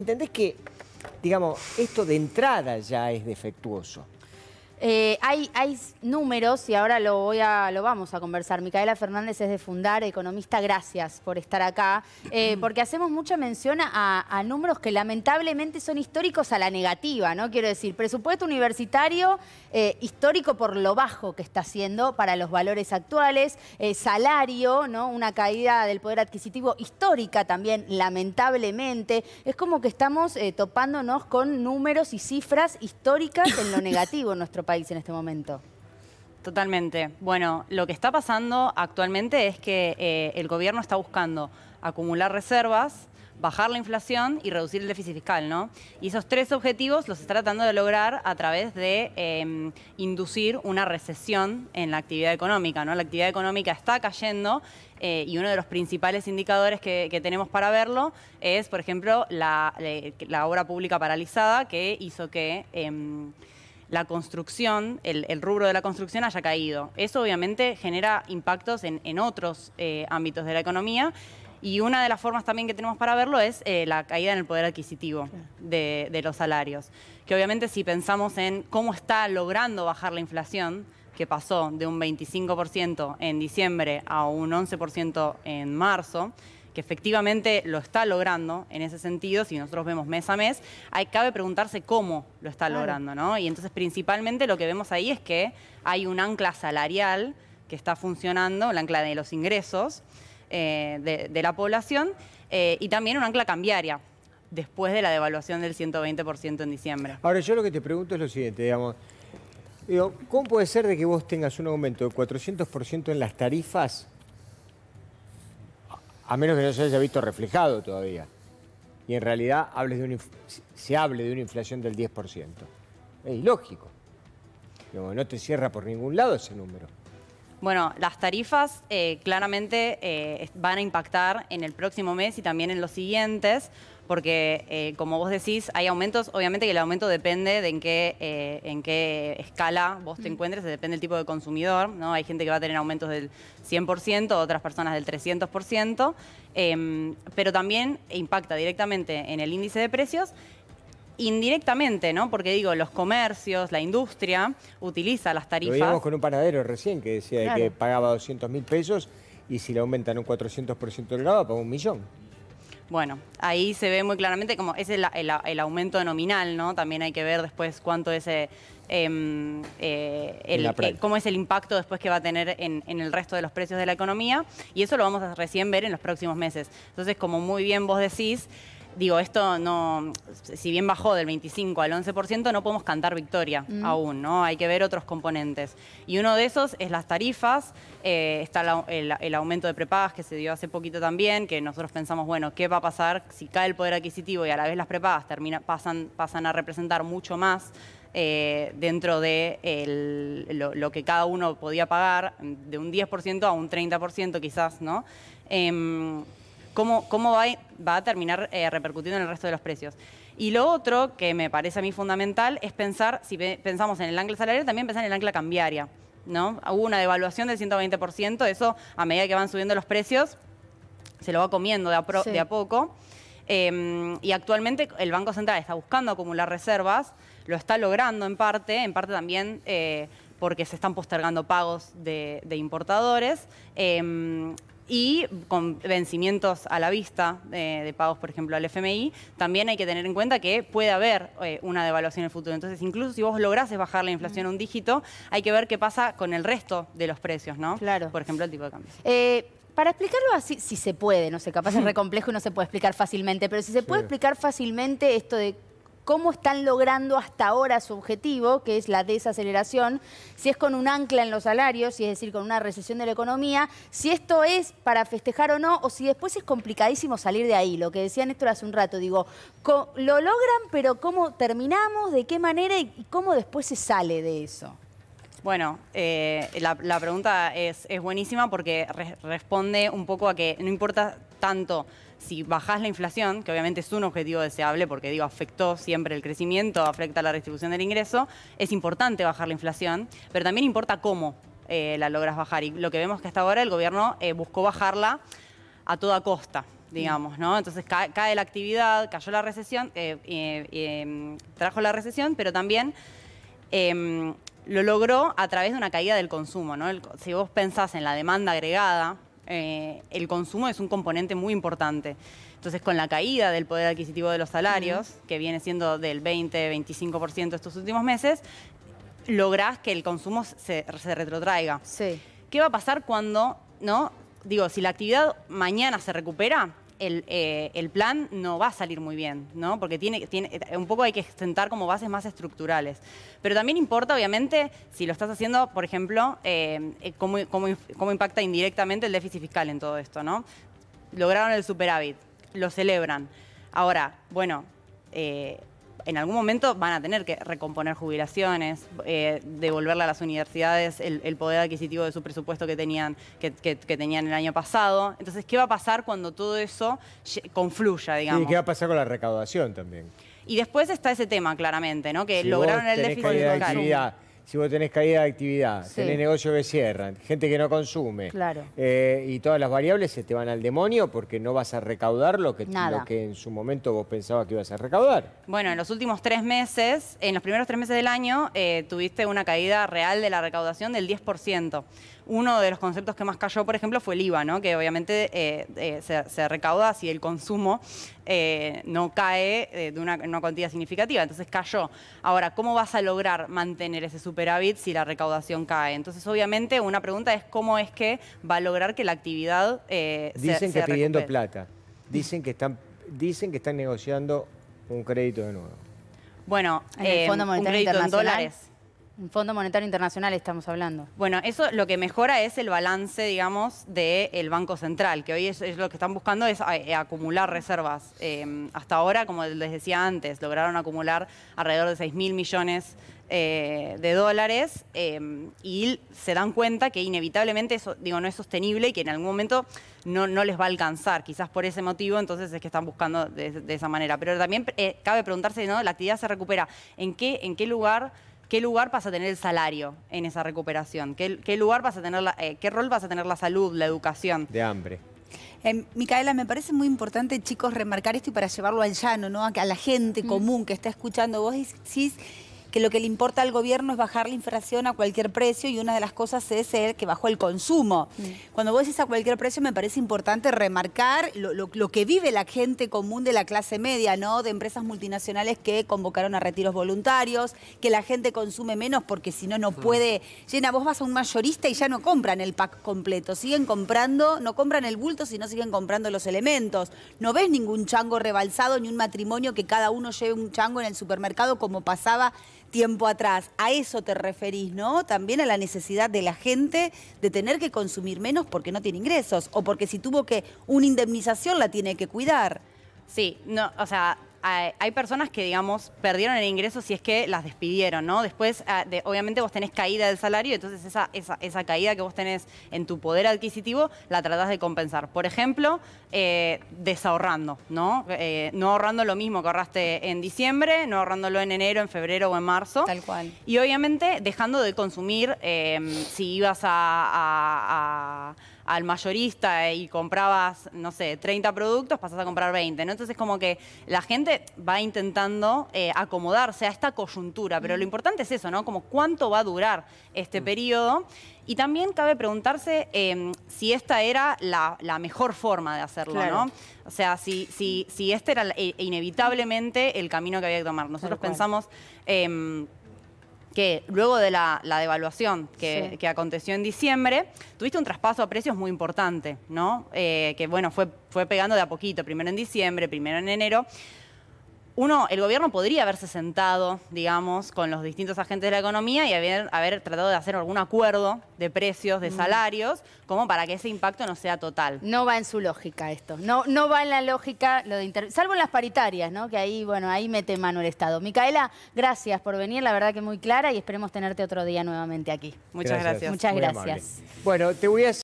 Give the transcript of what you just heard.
¿Entendés que, digamos, esto de entrada ya es defectuoso? Hay números y ahora lo vamos a conversar. Micaela Fernández es de Fundar, economista, gracias por estar acá, porque hacemos mucha mención a números que lamentablemente son históricos a la negativa, ¿no? Quiero decir, presupuesto universitario histórico por lo bajo que está haciendo para los valores actuales, salario, ¿no? Una caída del poder adquisitivo histórica también, lamentablemente. Es como que estamos topándonos con números y cifras históricas en lo negativo en nuestro país en este momento. Totalmente. Bueno, lo que está pasando actualmente es que el gobierno está buscando acumular reservas, bajar la inflación y reducir el déficit fiscal, ¿no? Y esos tres objetivos los está tratando de lograr a través de inducir una recesión en la actividad económica, ¿no? La actividad económica está cayendo y uno de los principales indicadores que tenemos para verlo es, por ejemplo, la obra pública paralizada, que hizo que la construcción, el rubro de la construcción haya caído. Eso obviamente genera impactos en otros ámbitos de la economía, y una de las formas también que tenemos para verlo es la caída en el poder adquisitivo de los salarios. Que obviamente si pensamos en cómo está logrando bajar la inflación, que pasó de un 25% en diciembre a un 11% en marzo, que efectivamente lo está logrando en ese sentido, si nosotros vemos mes a mes, cabe preguntarse cómo lo está logrando, ¿no? Y entonces principalmente lo que vemos ahí es que hay un ancla salarial que está funcionando, el ancla de los ingresos de la población, y también un ancla cambiaria, después de la devaluación del 120% en diciembre. Ahora, yo lo que te pregunto es lo siguiente, digamos, ¿cómo puede ser de que vos tengas un aumento de 400% en las tarifas, a menos que no se haya visto reflejado todavía, y en realidad se hable de una inflación del 10%? Es ilógico. Digamos, no te cierra por ningún lado ese número. Bueno, las tarifas claramente van a impactar en el próximo mes y también en los siguientes, porque como vos decís, hay aumentos. Obviamente que el aumento depende de en qué escala vos te encuentres, depende del tipo de consumidor, ¿no? Hay gente que va a tener aumentos del 100%, otras personas del 300%, pero también impacta directamente en el índice de precios. Indirectamente, ¿no? Porque digo, los comercios, la industria utiliza las tarifas. Lo vimos con un panadero recién que decía que pagaba 200.000 pesos y si le aumentan un 400% del grado, paga 1 millón. Bueno, ahí se ve muy claramente como es el aumento nominal, ¿no? También hay que ver después cuánto es cómo es el impacto después que va a tener en el resto de los precios de la economía, y eso lo vamos a recién ver en los próximos meses. Entonces, como muy bien vos decís, digo, esto no, si bien bajó del 25 al 11%, no podemos cantar victoria aún, ¿no? Hay que ver otros componentes. Y uno de esos es las tarifas. Está el aumento de prepagas que se dio hace poquito también, que nosotros pensamos, bueno, ¿qué va a pasar si cae el poder adquisitivo y a la vez las prepagas pasan a representar mucho más dentro de lo que cada uno podía pagar, de un 10% a un 30% quizás, ¿no? ¿Cómo va a terminar repercutiendo en el resto de los precios? Y lo otro que me parece a mí fundamental es pensar, si pensamos en el ancla salarial, también pensar en el ancla cambiaria, ¿no? Hubo una devaluación del 120%, eso a medida que van subiendo los precios se lo va comiendo de a poco. Y actualmente el Banco Central está buscando acumular reservas, lo está logrando en parte también porque se están postergando pagos de importadores. Y con vencimientos a la vista de pagos, por ejemplo, al FMI, también hay que tener en cuenta que puede haber una devaluación en el futuro. Entonces, incluso si vos lograses bajar la inflación un dígito, hay que ver qué pasa con el resto de los precios, ¿no? Claro. Por ejemplo, el tipo de cambio. Para explicarlo así, si se puede, no sé, capaz es re complejo y no se puede explicar fácilmente, pero si se puede explicar fácilmente esto de cómo están logrando hasta ahora su objetivo, que es la desaceleración, si es con un ancla en los salarios, si es decir, con una recesión de la economía, si esto es para festejar o no, o si después es complicadísimo salir de ahí. Lo que decía Néstor hace un rato, digo, lo logran, pero ¿cómo terminamos? ¿De qué manera? ¿Y cómo después se sale de eso? Bueno, la pregunta es buenísima porque responde un poco a que no importa tanto si bajás la inflación, que obviamente es un objetivo deseable porque, digo, afectó siempre el crecimiento, afecta la redistribución del ingreso, es importante bajar la inflación, pero también importa cómo la logras bajar. Y lo que vemos que hasta ahora el gobierno buscó bajarla a toda costa, digamos, ¿no? Entonces cae la actividad, cayó la recesión, trajo la recesión, pero también lo logró a través de una caída del consumo, ¿no? Si vos pensás en la demanda agregada, el consumo es un componente muy importante. Entonces, con la caída del poder adquisitivo de los salarios, que viene siendo del 20-25% estos últimos meses, lográs que el consumo se retrotraiga. Sí. ¿Qué va a pasar cuando, no? Digo, si la actividad mañana se recupera, el plan no va a salir muy bien, ¿no? Porque un poco hay que sentar como bases más estructurales. Pero también importa, obviamente, si lo estás haciendo, por ejemplo, cómo impacta indirectamente el déficit fiscal en todo esto, ¿no? Lograron el superávit, lo celebran. Ahora, bueno, en algún momento van a tener que recomponer jubilaciones, devolverle a las universidades el poder adquisitivo de su presupuesto que tenían el año pasado. Entonces, ¿qué va a pasar cuando todo eso confluya, digamos? ¿Y qué va a pasar con la recaudación también? Y después está ese tema, claramente, ¿no? Que Si lograron vos el tenés déficit caída de fiscal. actividad, si vos tenés caída de actividad, Sí. tenés negocios que cierran, gente que no consume, Claro. Y todas las variables se te van al demonio porque no vas a recaudar lo que en su momento vos pensabas que ibas a recaudar. Bueno, en los últimos 3 meses, en los primeros 3 meses del año, tuviste una caída real de la recaudación del 10%. Uno de los conceptos que más cayó, por ejemplo, fue el IVA, ¿no? Que obviamente se recauda si el consumo no cae de una cuantía significativa. Entonces cayó. Ahora, ¿cómo vas a lograr mantener ese superávit si la recaudación cae? Entonces, obviamente, una pregunta es cómo es que va a lograr que la actividad Dicen se que pidiendo recupere. plata. Dicen que están negociando un crédito de nuevo. Bueno, En el Fondo un Monetario crédito en Internacional. dólares. Un Fondo Monetario Internacional estamos hablando. Bueno, eso lo que mejora es el balance, digamos, del Banco Central, que hoy es lo que están buscando es acumular reservas. Hasta ahora, como les decía antes, lograron acumular alrededor de 6.000 millones de dólares y se dan cuenta que inevitablemente eso, digo, no es sostenible y que en algún momento no les va a alcanzar. Quizás por ese motivo, entonces es que están buscando de esa manera. Pero también cabe preguntarse, ¿no? La actividad se recupera. ¿En qué lugar vas a tener el salario en esa recuperación? ¿Qué rol vas a tener la salud, la educación? De hambre. Micaela, me parece muy importante, chicos, remarcar esto y para llevarlo al llano, ¿no? A la gente común que está escuchando. Vos decís que lo que le importa al gobierno es bajar la inflación a cualquier precio y una de las cosas es el que bajó el consumo. Cuando vos decís a cualquier precio, me parece importante remarcar lo que vive la gente común de la clase media, ¿no? De empresas multinacionales que convocaron a retiros voluntarios, que la gente consume menos porque si no, no puede. Llena, vos vas a un mayorista y ya no compran el pack completo, siguen comprando, no compran el bulto, sino siguen comprando los elementos. No ves ningún chango rebalsado ni un matrimonio que cada uno lleve un chango en el supermercado como pasaba tiempo atrás. A eso te referís, ¿no? También a la necesidad de la gente de tener que consumir menos porque no tiene ingresos o porque si tuvo una indemnización la tiene que cuidar. Sí, no, o sea, hay personas que, digamos, perdieron el ingreso si es que las despidieron, ¿no? Después, obviamente, vos tenés caída del salario, entonces esa caída que vos tenés en tu poder adquisitivo la tratás de compensar. Por ejemplo, desahorrando, ¿no? No ahorrando lo mismo que ahorraste en diciembre, no ahorrándolo en enero, en febrero o en marzo. Tal cual. Y obviamente dejando de consumir, si ibas al mayorista y comprabas, no sé, 30 productos, pasás a comprar 20, ¿no? Entonces como que la gente va intentando acomodarse a esta coyuntura, pero lo importante es eso, ¿no? Como cuánto va a durar este periodo. Y también cabe preguntarse si esta era la mejor forma de hacerlo, Claro. ¿no? O sea, si este era inevitablemente el camino que había que tomar. Nosotros pensamos que luego de la devaluación que aconteció en diciembre, tuviste un traspaso a precios muy importante, ¿no? Que bueno, fue pegando de a poquito, primero en diciembre, primero en enero. El gobierno podría haberse sentado, digamos, con los distintos agentes de la economía y haber tratado de hacer algún acuerdo de precios, de salarios, como para que ese impacto no sea total. No va en su lógica esto. No va en la lógica lo de salvo en las paritarias, ¿no? Que ahí, bueno, ahí mete mano el Estado. Micaela, gracias por venir, la verdad que muy clara y esperemos tenerte otro día nuevamente aquí. Muchas gracias. Muchas Muy gracias. amable. Bueno, te voy a